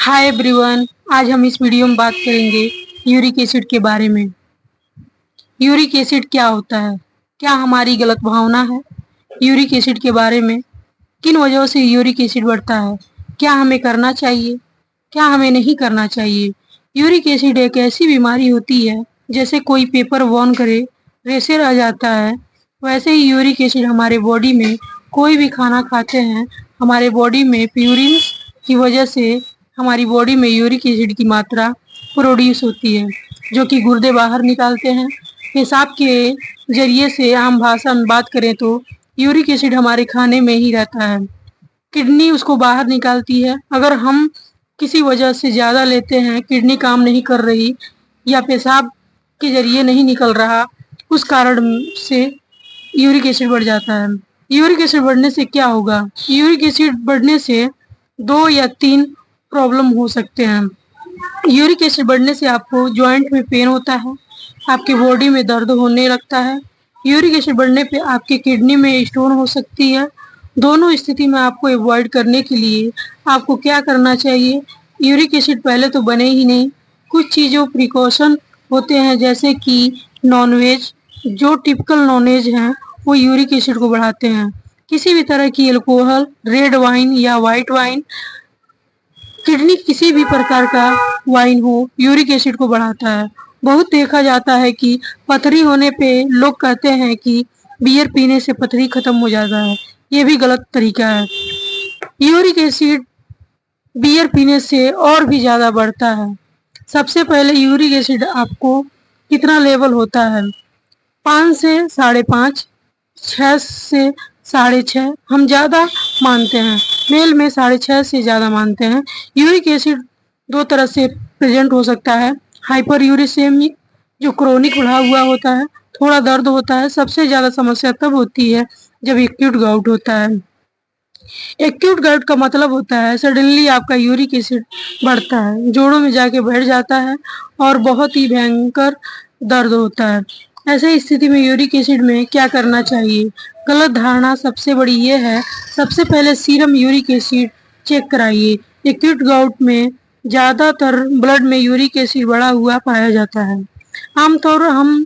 Hi everyone. आज हम इस वीडियो में बात करेंगे यूरिक एसिड के बारे में। यूरिक एसिड क्या होता है? क्या हमारी गलत भावना है? यूरिक एसिड के बारे में, किन वजहों से यूरिक एसिड बढ़ता है? क्या हमें करना चाहिए? क्या हमें नहीं करना चाहिए? यूरिक एसिड एक ऐसी बीमारी होती है, जैसे कोई पेपर बर्न करे रेशर आ जाता है, वैसे ही यूरिक एसिड हमारे बॉडी में, कोई भी खाना खाते हैं हमारे बॉडी में प्यूरिन की वजह से हमारी बॉडी में यूरिक एसिड की मात्रा प्रोड्यूस होती है, जो कि गुर्दे बाहर निकालते हैं। पेशाब के जरिए से आम भाषा में बात करें तो यूरिक एसिड हमारे खाने में ही रहता है। किडनी उसको बाहर निकालती है। अगर हम किसी वजह से ज़्यादा लेते हैं, किडनी काम नहीं कर रही या पेशाब के जरिए नहीं निकल रहा, उस कारण से यूरिक एसिड बढ़ जाता है। यूरिक एसिड बढ़ने से क्या होगा? यूरिक एसिड बढ़ने से 2 या 3 प्रॉब्लम हो सकते हैं। यूरिक एसिड बढ़ने से आपको जॉइंट में पेन होता है, आपकी बॉडी में दर्द होने लगता है। यूरिक एसिड बढ़ने पे आपकी किडनी में स्टोन हो सकती है। दोनों स्थिति में आपको अवॉइड करने के लिए आपको क्या करना चाहिए? यूरिक एसिड पहले तो बने ही नहीं। कुछ चीज़ों प्रिकॉशन होते हैं, जैसे कि नॉनवेज, जो टिपिकल नॉनवेज हैं वो यूरिक एसिड को बढ़ाते हैं। किसी भी तरह की अल्कोहल, रेड वाइन या वाइट वाइन, किडनी किसी भी प्रकार का वाइन हो, यूरिक एसिड को बढ़ाता है। बहुत देखा जाता है कि पथरी होने पे लोग कहते हैं कि बियर पीने से पथरी खत्म हो जाता है। ये भी गलत तरीका है। यूरिक एसिड बियर पीने से और भी ज़्यादा बढ़ता है। सबसे पहले यूरिक एसिड आपको कितना लेवल होता है? 5 से 5.5, 6 से 6.5 हम ज़्यादा मानते हैं। मेल में 6.5 से ज़्यादा मानते हैं। यूरिक एसिड 2 तरह से प्रेजेंट हो सकता है। हाइपर यूरिसेमिक, जो क्रोनिक बढ़ा हुआ होता है, थोड़ा दर्द होता है। सबसे ज़्यादा समस्या तब होती है जब एक्यूट गाउट होता है। एक्यूट गाउट का मतलब होता है सडनली आपका यूरिक एसिड बढ़ता है, जोड़ों में जाके बैठ जाता है और बहुत ही भयंकर दर्द होता है। ऐसे स्थिति में यूरिक एसिड में क्या करना चाहिए? गलत धारणा सबसे बड़ी ये है, सबसे पहले सीरम यूरिक एसिड चेक कराइए। एक्यूट गाउट में ज़्यादातर ब्लड में यूरिक एसिड बढ़ा हुआ पाया जाता है। आमतौर हम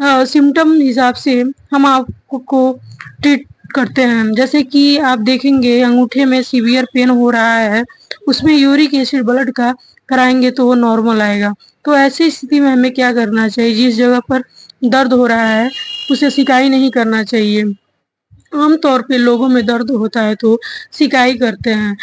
सिम्टम हिसाब से हम आपको ट्रीट करते हैं। जैसे कि आप देखेंगे अंगूठे में सीवियर पेन हो रहा है, उसमें यूरिक एसिड ब्लड का कराएंगे तो वो नॉर्मल आएगा। तो ऐसी स्थिति में हमें क्या करना चाहिए? जिस जगह पर दर्द हो रहा है उसे सिकाई नहीं करना चाहिए। आमतौर पे लोगों में दर्द होता है तो सिकाई करते हैं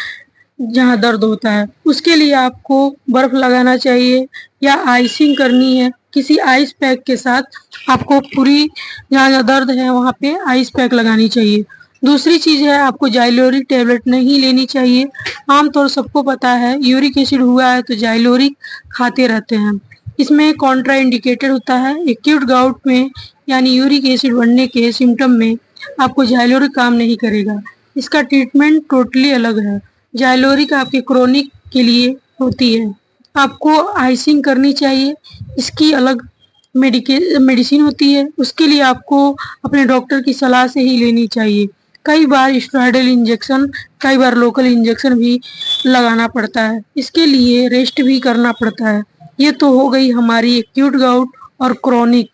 जहाँ दर्द होता है। उसके लिए आपको बर्फ लगाना चाहिए या आइसिंग करनी है। किसी आइस पैक के साथ आपको पूरी जहाँ दर्द है वहाँ पे आइस पैक लगानी चाहिए। दूसरी चीज़ है, आपको जाइलोरिक टेबलेट नहीं लेनी चाहिए। आमतौर सबको पता है यूरिक एसिड हुआ है तो जाइलोरिक खाते रहते हैं। इसमें कॉन्ट्रा इंडिकेटेड होता है। एक्यूट गाउट में यानी यूरिक एसिड बढ़ने के सिम्टम में आपको जाइलोरिक काम नहीं करेगा। इसका ट्रीटमेंट टोटली अलग है। जाइलोरिक आपके क्रोनिक के लिए होती है, आपको आइसिंग करनी चाहिए। इसकी अलग मेडिसिन होती है, उसके लिए आपको अपने डॉक्टर की सलाह से ही लेनी चाहिए। कई बार स्टेरॉयडल इंजेक्शन, कई बार लोकल इंजेक्शन भी लगाना पड़ता है। इसके लिए रेस्ट भी करना पड़ता है। ये तो हो गई हमारी एक्यूट गाउट और क्रोनिक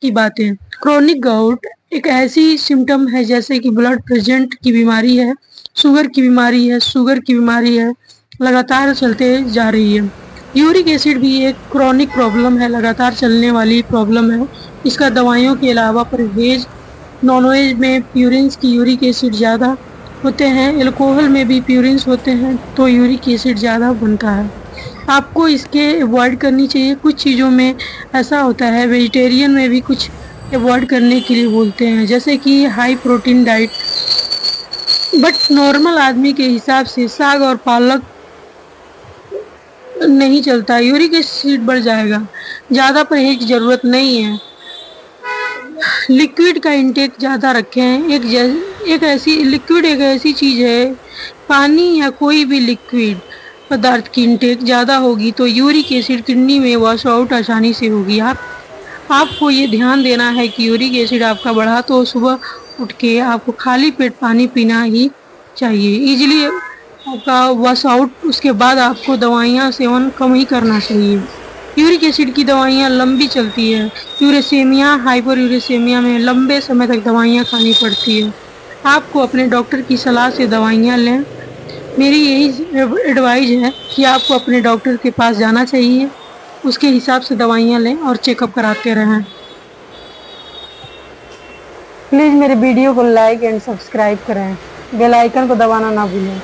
की बातें। क्रोनिक गाउट एक ऐसी सिम्टम है जैसे कि ब्लड प्रेजेंट की बीमारी है, शुगर की बीमारी है, शुगर की बीमारी है, लगातार चलते जा रही है। यूरिक एसिड भी एक क्रोनिक प्रॉब्लम है, लगातार चलने वाली प्रॉब्लम है। इसका दवाइयों के अलावा परहेज, नॉनवेज में प्यूरिन्स की यूरिक एसिड ज़्यादा होते हैं, अल्कोहल में भी प्यूरिन्स होते हैं तो यूरिक एसिड ज़्यादा बनता है। आपको इसके अवॉइड करनी चाहिए। कुछ चीज़ों में ऐसा होता है, वेजिटेरियन में भी कुछ अवॉइड करने के लिए बोलते हैं, जैसे कि high protein diet. But normal आदमी के हिसाब से साग और पालक नहीं चलता, यूरिक एसिड बढ़ जाएगा। ज़्यादा परहेज की ज़रूरत नहीं है। लिक्विड का इंटेक ज़्यादा रखें। एक ऐसी चीज़ है, पानी या कोई भी लिक्विड पदार्थ की इंटेक ज़्यादा होगी तो यूरिक एसिड किडनी में वॉश आउट आसानी से होगी। आपको ये ध्यान देना है कि यूरिक एसिड आपका बढ़ा तो सुबह उठ के आपको खाली पेट पानी पीना ही चाहिए। इजीली का वॉश आउट, उसके बाद आपको दवाइयाँ सेवन कम ही करना चाहिए। यूरिक एसिड की दवाइयाँ लंबी चलती है। यूरेसीमिया, हाइपर यूरेसीमिया में लंबे समय तक दवाइयाँ खानी पड़ती है। आपको अपने डॉक्टर की सलाह से दवाइयाँ लें। मेरी यही एडवाइज है कि आपको अपने डॉक्टर के पास जाना चाहिए, उसके हिसाब से दवाइयाँ लें और चेकअप कराते रहें। प्लीज़ मेरे वीडियो को लाइक एंड सब्सक्राइब करें, बेल आइकन को दबाना ना भूलें।